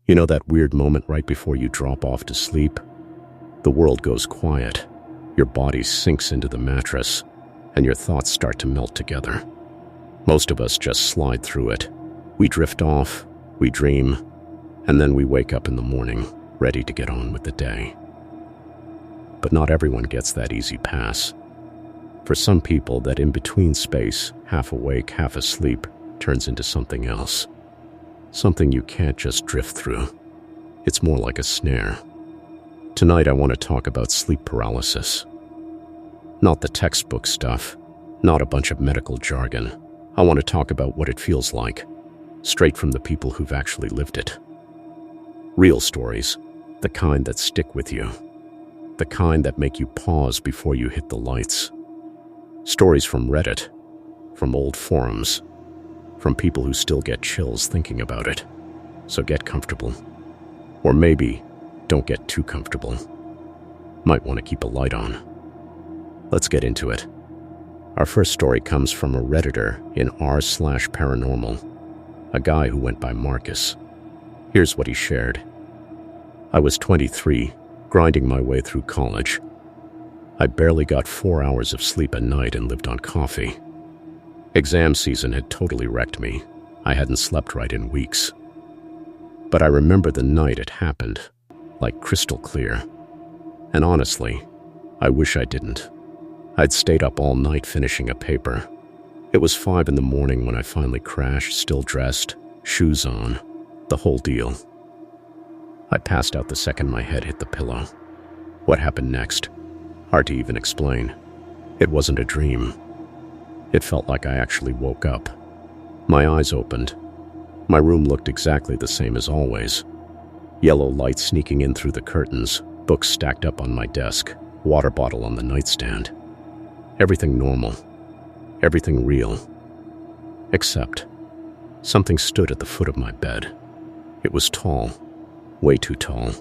You know that weird moment right before you drop off to sleep? The world goes quiet, your body sinks into the mattress, and your thoughts start to melt together. Most of us just slide through it. We drift off, we dream, and then we wake up in the morning, ready to get on with the day. But not everyone gets that easy pass. For some people, that in-between space, half awake, half asleep, turns into something else. Something you can't just drift through. It's more like a snare. Tonight I want to talk about sleep paralysis. Not the textbook stuff, not a bunch of medical jargon. I want to talk about what it feels like, straight from the people who've actually lived it. Real stories, the kind that stick with you, the kind that make you pause before you hit the lights. Stories from Reddit, from old forums, from people who still get chills thinking about it. So get comfortable. Or maybe don't get too comfortable. Might want to keep a light on. Let's get into it. Our first story comes from a Redditor in r/paranormal, a guy who went by Marcus. Here's what he shared. I was 23, grinding my way through college. I barely got 4 hours of sleep a night and lived on coffee. Exam season had totally wrecked me. I hadn't slept right in weeks. But I remember the night it happened, like crystal clear. And honestly, I wish I didn't. I'd stayed up all night finishing a paper. It was 5 in the morning when I finally crashed, still dressed, shoes on, the whole deal. I passed out the second my head hit the pillow. What happened next? Hard to even explain. It wasn't a dream. It felt like I actually woke up. My eyes opened. My room looked exactly the same as always. Yellow light sneaking in through the curtains, books stacked up on my desk, water bottle on the nightstand. Everything normal. Everything real. Except something stood at the foot of my bed. It was tall, way too tall.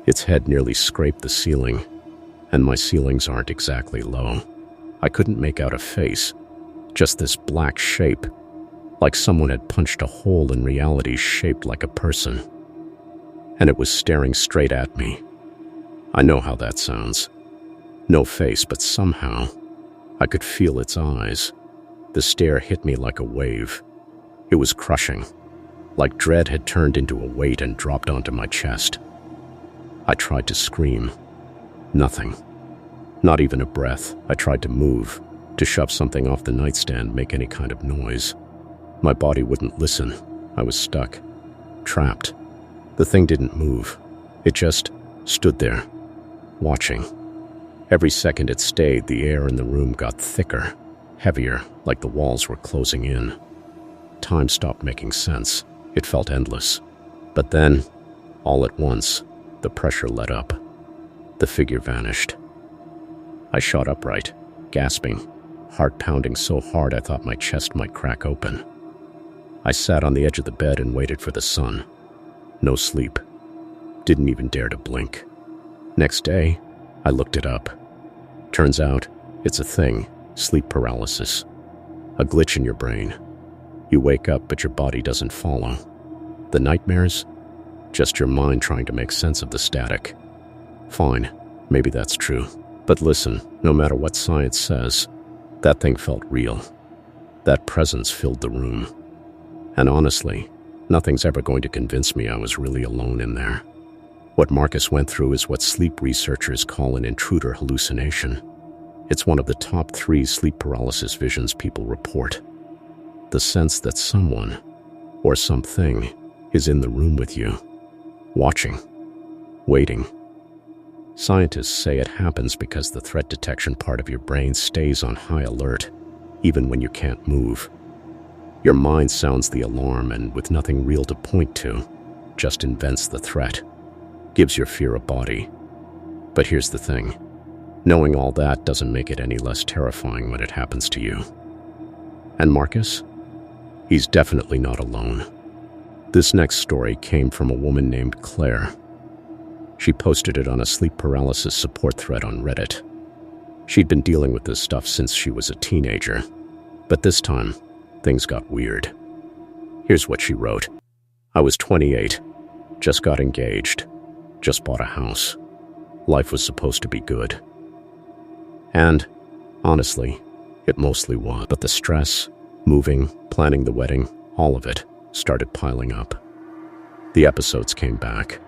Its head nearly scraped the ceiling, and my ceilings aren't exactly low. I couldn't make out a face, just this black shape, like someone had punched a hole in reality shaped like a person. And it was staring straight at me. I know how that sounds. No face, but somehow I could feel its eyes. The stare hit me like a wave. It was crushing, like dread had turned into a weight and dropped onto my chest. I tried to scream. Nothing. Not even a breath. I tried to move, to shove something off the nightstand, make any kind of noise. My body wouldn't listen. I was stuck, trapped. The thing didn't move. It just stood there, watching. Every second it stayed, the air in the room got thicker, heavier, like the walls were closing in. Time stopped making sense. It felt endless. But then, all at once, the pressure let up. The figure vanished. I shot upright, gasping, heart pounding so hard I thought my chest might crack open. I sat on the edge of the bed and waited for the sun. No sleep. Didn't even dare to blink. Next day, I looked it up. Turns out, it's a thing, sleep paralysis. A glitch in your brain. You wake up, but your body doesn't follow. The nightmares? Just your mind trying to make sense of the static. Fine, maybe that's true. But listen, no matter what science says, that thing felt real. That presence filled the room. And honestly, nothing's ever going to convince me I was really alone in there. What Marcus went through is what sleep researchers call an intruder hallucination. It's one of the top 3 sleep paralysis visions people report. The sense that someone, or something, is in the room with you, watching, waiting. Scientists say it happens because the threat detection part of your brain stays on high alert, even when you can't move. Your mind sounds the alarm and, with nothing real to point to, just invents the threat, gives your fear a body. But here's the thing. Knowing all that doesn't make it any less terrifying when it happens to you. And Marcus? He's definitely not alone. This next story came from a woman named Claire. She posted it on a sleep paralysis support thread on Reddit. She'd been dealing with this stuff since she was a teenager, but this time, things got weird. Here's what she wrote. I was 28. Just got engaged. Just bought a house. Life was supposed to be good. And, honestly, it mostly was. But the stress, moving, planning the wedding, all of it started piling up. The episodes came back.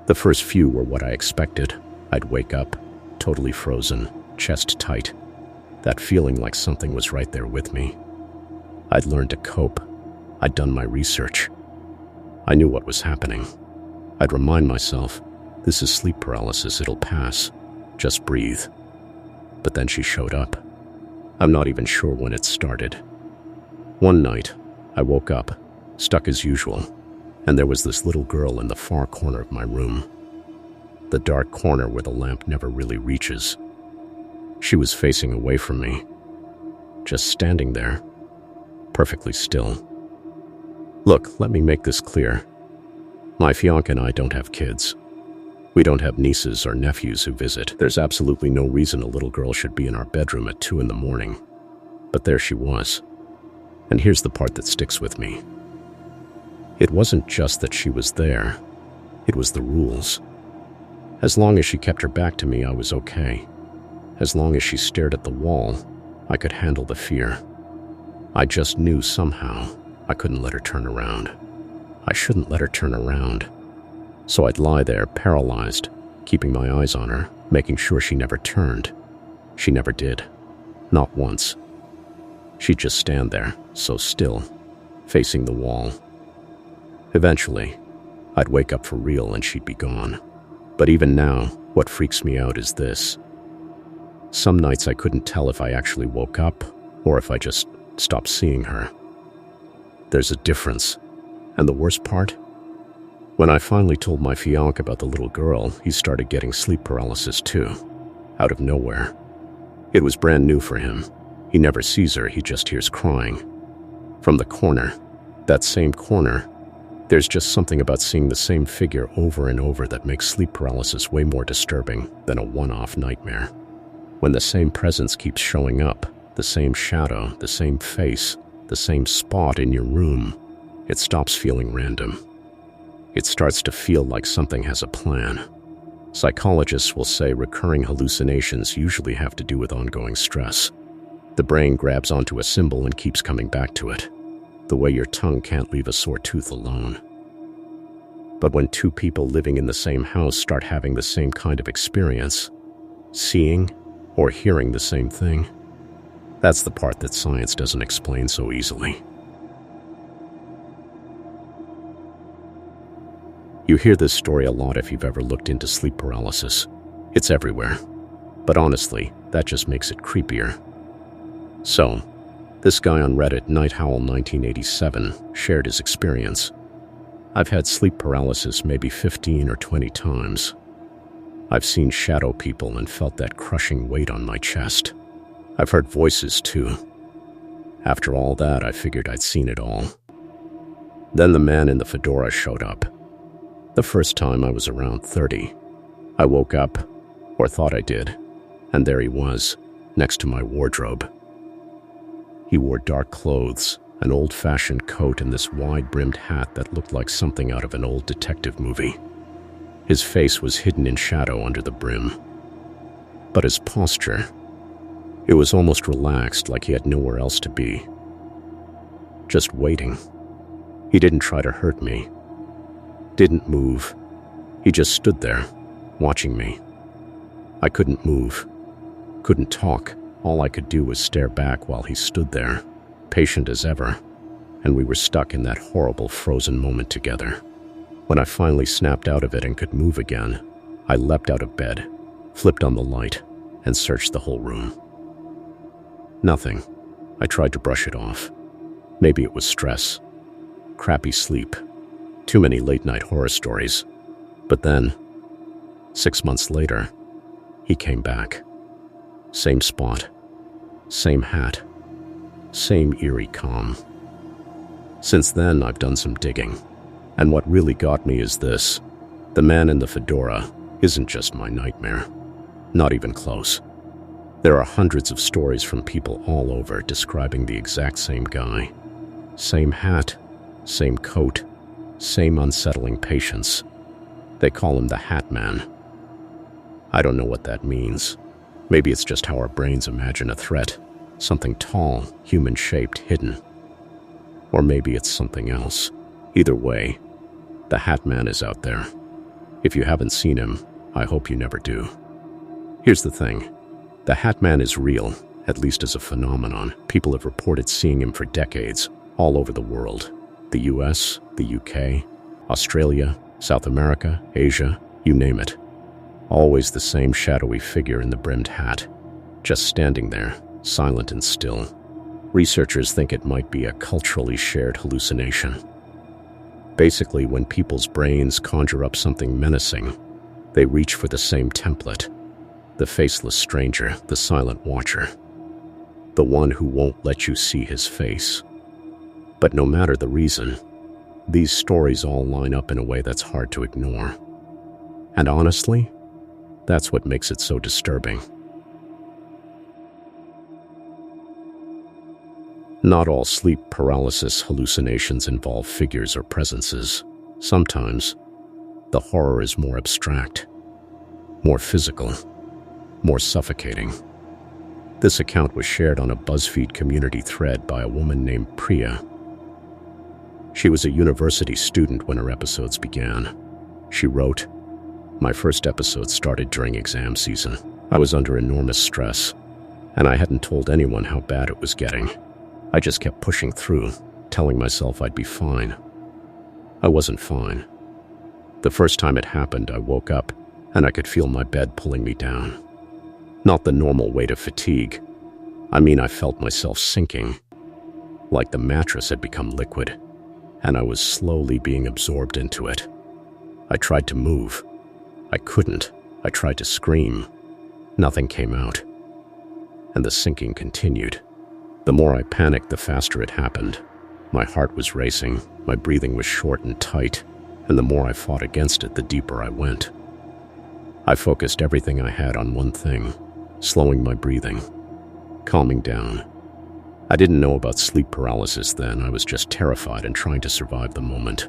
The first few were what I expected. I'd wake up, totally frozen, chest tight. That feeling like something was right there with me. I'd learned to cope. I'd done my research. I knew what was happening. I'd remind myself, this is sleep paralysis, it'll pass. Just breathe. But then she showed up. I'm not even sure when it started. One night, I woke up, stuck as usual, and there was this little girl in the far corner of my room. The dark corner where the lamp never really reaches. She was facing away from me, just standing there, perfectly still. Look, let me make this clear. My fiancé and I don't have kids. We don't have nieces or nephews who visit. There's absolutely no reason a little girl should be in our bedroom at 2 a.m. But there she was. And here's the part that sticks with me. It wasn't just that she was there. It was the rules. As long as she kept her back to me, I was okay. As long as she stared at the wall, I could handle the fear. I just knew somehow I couldn't let her turn around. I shouldn't let her turn around. So I'd lie there, paralyzed, keeping my eyes on her, making sure she never turned. She never did. Not once. She'd just stand there, so still, facing the wall. Eventually, I'd wake up for real and she'd be gone. But even now, what freaks me out is this. Some nights I couldn't tell if I actually woke up or if I just stopped seeing her. There's a difference. And the worst part? When I finally told my fiancé about the little girl, he started getting sleep paralysis too, out of nowhere. It was brand new for him. He never sees her, he just hears crying. From the corner, that same corner, there's just something about seeing the same figure over and over that makes sleep paralysis way more disturbing than a one-off nightmare. When the same presence keeps showing up, the same shadow, the same face, the same spot in your room, it stops feeling random. It starts to feel like something has a plan. Psychologists will say recurring hallucinations usually have to do with ongoing stress. The brain grabs onto a symbol and keeps coming back to it, the way your tongue can't leave a sore tooth alone. But when two people living in the same house start having the same kind of experience, seeing or hearing the same thing, that's the part that science doesn't explain so easily. You hear this story a lot if you've ever looked into sleep paralysis. It's everywhere. But honestly, that just makes it creepier. So, this guy on Reddit, NightHowl1987, shared his experience. I've had sleep paralysis maybe 15 or 20 times. I've seen shadow people and felt that crushing weight on my chest. I've heard voices too. After all that, I figured I'd seen it all. Then the man in the fedora showed up. The first time I was around 30. I woke up, or thought I did, and there he was, next to my wardrobe. He wore dark clothes, an old-fashioned coat, and this wide-brimmed hat that looked like something out of an old detective movie. His face was hidden in shadow under the brim. But his posture, it was almost relaxed, like he had nowhere else to be. Just waiting. He didn't try to hurt me. Didn't move. He just stood there, watching me. I couldn't move. Couldn't talk. All I could do was stare back while he stood there, patient as ever, and we were stuck in that horrible frozen moment together. When I finally snapped out of it and could move again, I leapt out of bed, flipped on the light, and searched the whole room. Nothing. I tried to brush it off. Maybe it was stress, crappy sleep, too many late-night horror stories. But then, 6 months later, he came back. Same spot, same hat, same eerie calm. Since then, I've done some digging, and what really got me is this. The man in the fedora isn't just my nightmare. Not even close. There are hundreds of stories from people all over describing the exact same guy. Same hat, same coat, same unsettling patience. They call him the Hat Man. I don't know what that means. Maybe it's just how our brains imagine a threat, something tall, human-shaped, hidden. Or maybe it's something else. Either way, the Hat Man is out there. If you haven't seen him, I hope you never do. Here's the thing. The Hat Man is real, at least as a phenomenon. People have reported seeing him for decades, all over the world. The US, the UK, Australia, South America, Asia, you name it. Always the same shadowy figure in the brimmed hat, just standing there, silent and still. Researchers think it might be a culturally shared hallucination. Basically, when people's brains conjure up something menacing, they reach for the same template. The faceless stranger, the silent watcher. The one who won't let you see his face. But no matter the reason, these stories all line up in a way that's hard to ignore. And honestly, that's what makes it so disturbing. Not all sleep paralysis hallucinations involve figures or presences. Sometimes, the horror is more abstract, more physical, more suffocating. This account was shared on a BuzzFeed community thread by a woman named Priya. She was a university student when her episodes began. She wrote, "My first episode started during exam season. I was under enormous stress, and I hadn't told anyone how bad it was getting. I just kept pushing through, telling myself I'd be fine. I wasn't fine. The first time it happened, I woke up, and I could feel my bed pulling me down. Not the normal weight of fatigue. I mean, I felt myself sinking, like the mattress had become liquid, and I was slowly being absorbed into it. I tried to move. I couldn't. I tried to scream. Nothing came out. And the sinking continued. The more I panicked, the faster it happened. My heart was racing, my breathing was short and tight, and the more I fought against it, the deeper I went. I focused everything I had on one thing, slowing my breathing, calming down. I didn't know about sleep paralysis then. I was just terrified and trying to survive the moment.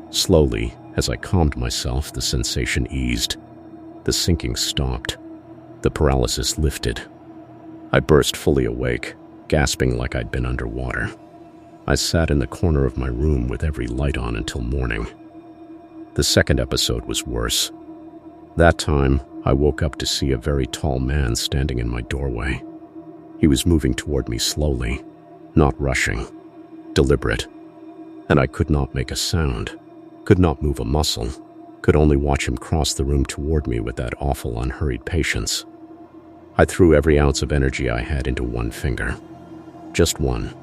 Slowly, as I calmed myself, the sensation eased. The sinking stopped. The paralysis lifted. I burst fully awake, gasping like I'd been underwater. I sat in the corner of my room with every light on until morning. The second episode was worse. That time, I woke up to see a very tall man standing in my doorway. He was moving toward me slowly, not rushing, deliberate, and I could not make a sound, could not move a muscle, could only watch him cross the room toward me with that awful, unhurried patience. I threw every ounce of energy I had into one finger. Just one.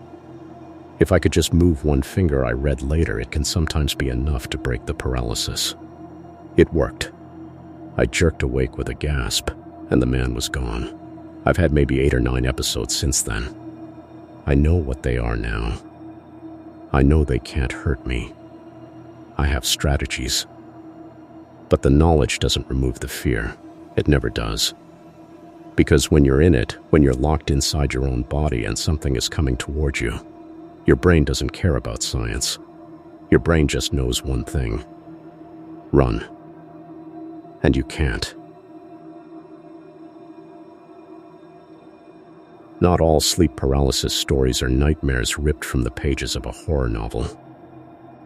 If I could just move one finger, I read later, it can sometimes be enough to break the paralysis. It worked. I jerked awake with a gasp, and the man was gone. I've had maybe 8 or 9 episodes since then. I know what they are now. I know they can't hurt me. I have strategies. But the knowledge doesn't remove the fear. It never does. Because when you're in it, when you're locked inside your own body and something is coming towards you, your brain doesn't care about science. Your brain just knows one thing. Run. And you can't. Not all sleep paralysis stories are nightmares ripped from the pages of a horror novel.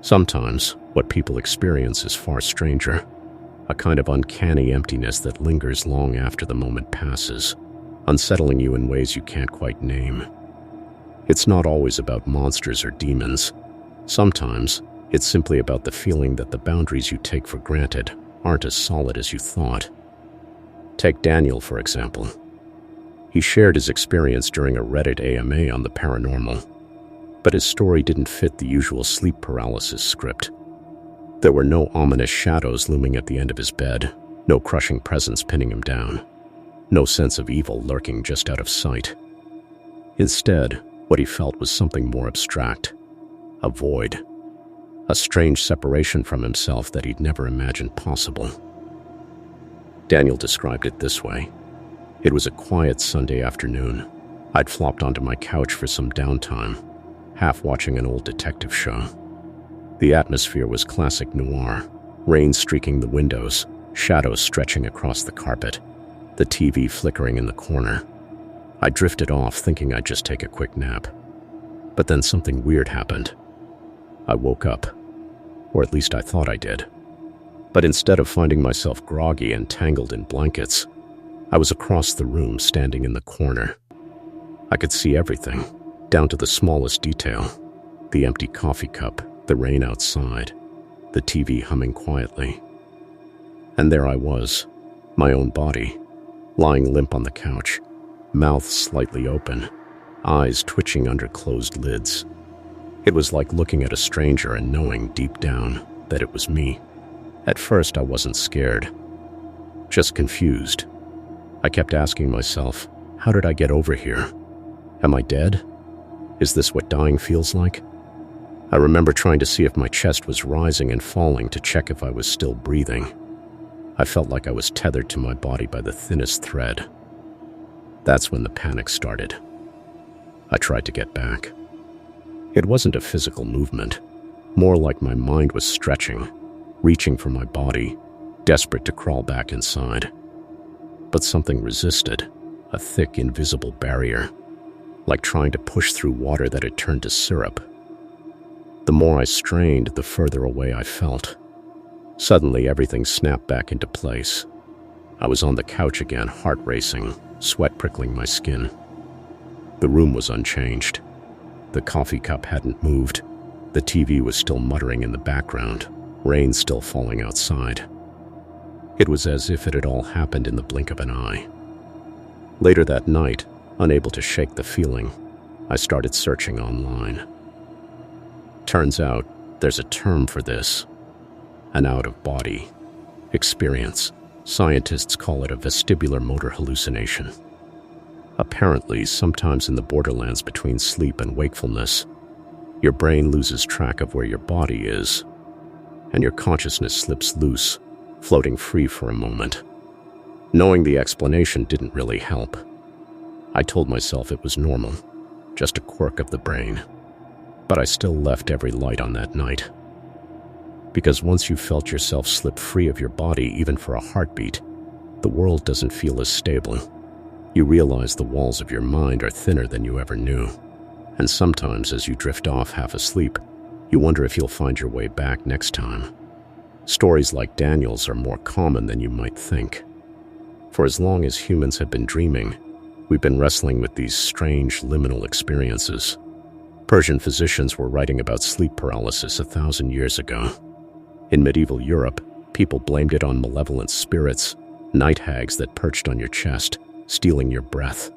Sometimes, what people experience is far stranger. A kind of uncanny emptiness that lingers long after the moment passes, unsettling you in ways you can't quite name. It's not always about monsters or demons. Sometimes, it's simply about the feeling that the boundaries you take for granted aren't as solid as you thought. Take Daniel, for example. He shared his experience during a Reddit AMA on the paranormal, but his story didn't fit the usual sleep paralysis script. There were no ominous shadows looming at the end of his bed, no crushing presence pinning him down, no sense of evil lurking just out of sight. Instead, what he felt was something more abstract, a void, a strange separation from himself that he'd never imagined possible. Daniel described it this way. It was a quiet Sunday afternoon. I'd flopped onto my couch for some downtime, half watching an old detective show. The atmosphere was classic noir, rain streaking the windows, shadows stretching across the carpet, the TV flickering in the corner. I drifted off thinking I'd just take a quick nap. But then something weird happened. I woke up, or at least I thought I did. But instead of finding myself groggy and tangled in blankets, I was across the room standing in the corner. I could see everything, down to the smallest detail. The empty coffee cup, the rain outside, the TV humming quietly. And there I was, my own body, lying limp on the couch, mouth slightly open, eyes twitching under closed lids. It was like looking at a stranger and knowing deep down that it was me. At first, I wasn't scared, just confused. I kept asking myself, how did I get over here? Am I dead? Is this what dying feels like? I remember trying to see if my chest was rising and falling to check if I was still breathing. I felt like I was tethered to my body by the thinnest thread. That's when the panic started. I tried to get back. It wasn't a physical movement, more like my mind was stretching, reaching for my body, desperate to crawl back inside. But something resisted, a thick, invisible barrier, like trying to push through water that had turned to syrup. The more I strained, the further away I felt. Suddenly, everything snapped back into place. I was on the couch again, heart racing, sweat prickling my skin. The room was unchanged. The coffee cup hadn't moved. The TV was still muttering in the background, rain still falling outside. It was as if it had all happened in the blink of an eye. Later that night, unable to shake the feeling, I started searching online. Turns out, there's a term for this. An out-of-body experience. Scientists call it a vestibular motor hallucination. Apparently, sometimes in the borderlands between sleep and wakefulness, your brain loses track of where your body is, and your consciousness slips loose, floating free for a moment. Knowing the explanation didn't really help. I told myself it was normal, just a quirk of the brain. But I still left every light on that night. Because once you felt yourself slip free of your body, even for a heartbeat, the world doesn't feel as stable. You realize the walls of your mind are thinner than you ever knew. And sometimes, as you drift off half asleep, you wonder if you'll find your way back next time. Stories like Daniel's are more common than you might think. For as long as humans have been dreaming, we've been wrestling with these strange liminal experiences. Persian physicians were writing about sleep paralysis 1,000 years ago. In medieval Europe, people blamed it on malevolent spirits, night hags that perched on your chest, stealing your breath.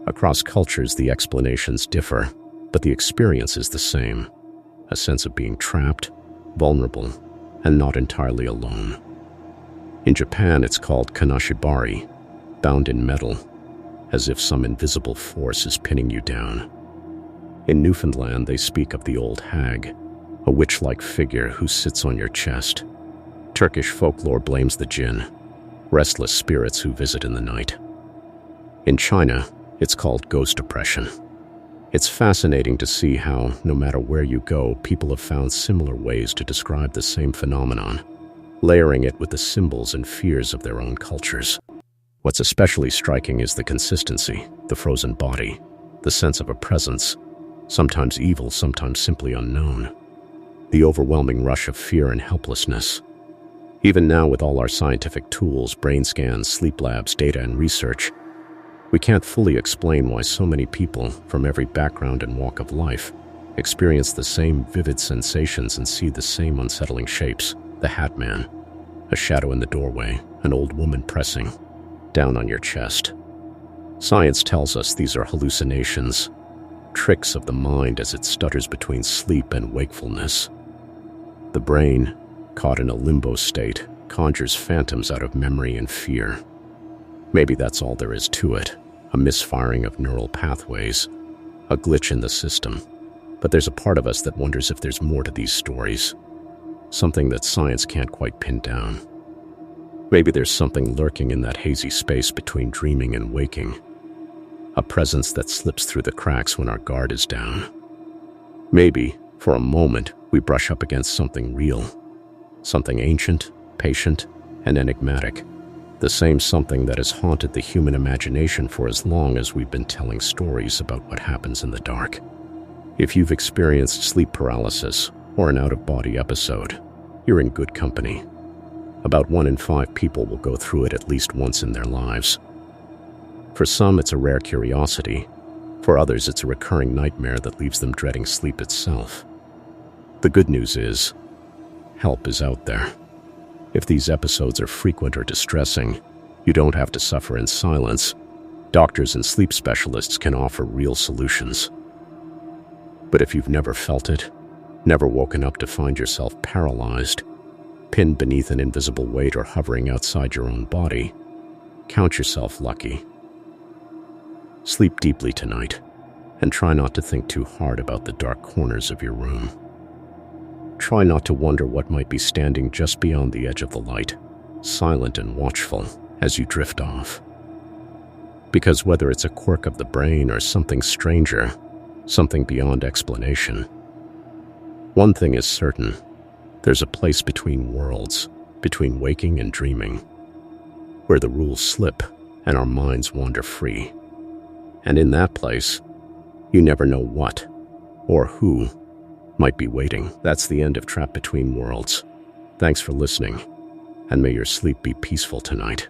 Across cultures, the explanations differ, but the experience is the same. A sense of being trapped, vulnerable, and not entirely alone. In Japan, it's called Kanashibari, bound in metal, as if some invisible force is pinning you down. In Newfoundland, they speak of the Old Hag, a witch-like figure who sits on your chest. Turkish folklore blames the jinn, restless spirits who visit in the night. In China, it's called ghost oppression. It's fascinating to see how, no matter where you go, people have found similar ways to describe the same phenomenon, layering it with the symbols and fears of their own cultures. What's especially striking is the consistency, the frozen body, the sense of a presence, sometimes evil, sometimes simply unknown. The overwhelming rush of fear and helplessness. Even now, with all our scientific tools, brain scans, sleep labs, data, and research, we can't fully explain why so many people, from every background and walk of life, experience the same vivid sensations and see the same unsettling shapes. The Hat Man, a shadow in the doorway, an old woman pressing down on your chest. Science tells us these are hallucinations, tricks of the mind as it stutters between sleep and wakefulness. The brain, caught in a limbo state, conjures phantoms out of memory and fear. Maybe that's all there is to it, a misfiring of neural pathways, a glitch in the system. But there's a part of us that wonders if there's more to these stories, something that science can't quite pin down. Maybe there's something lurking in that hazy space between dreaming and waking, a presence that slips through the cracks when our guard is down. Maybe, For a moment, we brush up against something real, something ancient, patient, and enigmatic. The same something that has haunted the human imagination for as long as we've been telling stories about what happens in the dark. If you've experienced sleep paralysis or an out-of-body episode, you're in good company. About 1 in 5 people will go through it at least once in their lives. For some, it's a rare curiosity. For others, it's a recurring nightmare that leaves them dreading sleep itself. The good news is, help is out there. If these episodes are frequent or distressing, you don't have to suffer in silence. Doctors and sleep specialists can offer real solutions. But if you've never felt it, never woken up to find yourself paralyzed, pinned beneath an invisible weight or hovering outside your own body, count yourself lucky. Sleep deeply tonight, and try not to think too hard about the dark corners of your room. Try not to wonder what might be standing just beyond the edge of the light, silent and watchful as you drift off. Because whether it's a quirk of the brain or something stranger, something beyond explanation, one thing is certain: there's a place between worlds, between waking and dreaming, where the rules slip and our minds wander free. And in that place, you never know what or who might be waiting. That's the end of Trapped Between Worlds. Thanks for listening, and may your sleep be peaceful tonight.